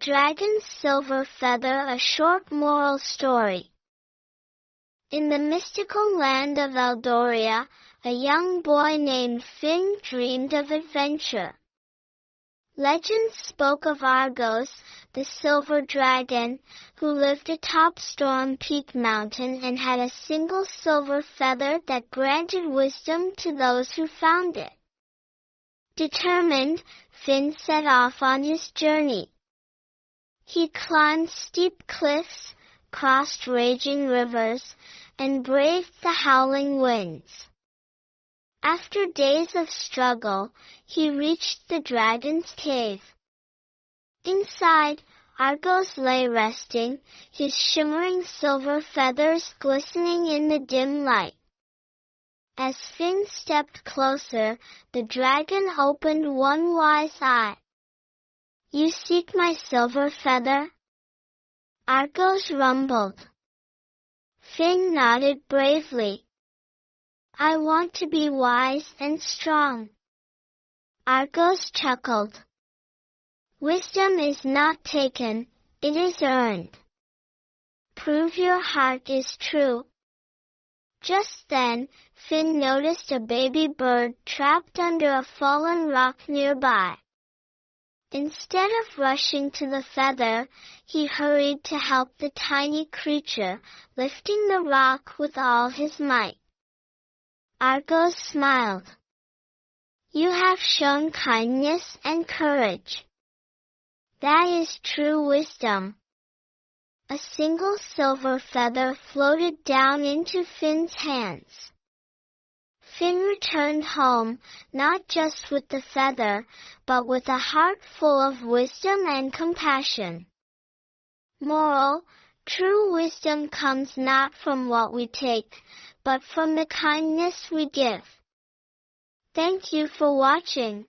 Dragon's Silver Feather, a short moral story. In the mystical land of Eldoria, a young boy named Finn dreamed of adventure. Legends spoke of Argos, the silver dragon, who lived atop Storm Peak Mountain and had a single silver feather that granted wisdom to those who found it. Determined, Finn set off on his journey. He climbed steep cliffs, crossed raging rivers, and braved the howling winds. After days of struggle, he reached the dragon's cave. Inside, Argos lay resting, his shimmering silver feathers glistening in the dim light. As Finn stepped closer, the dragon opened one wise eye. "You seek my silver feather?" Argos rumbled. Finn nodded bravely. "I want to be wise and strong." Argos chuckled. "Wisdom is not taken, it is earned. Prove your heart is true." Just then, Finn noticed a baby bird trapped under a fallen rock nearby. Instead of rushing to the feather, he hurried to help the tiny creature, lifting the rock with all his might. Argos smiled. "You have shown kindness and courage. That is true wisdom." A single silver feather floated down into Finn's hands. Finn returned home, not just with the feather, but with a heart full of wisdom and compassion. Moral: true wisdom comes not from what we take, but from the kindness we give. Thank you for watching.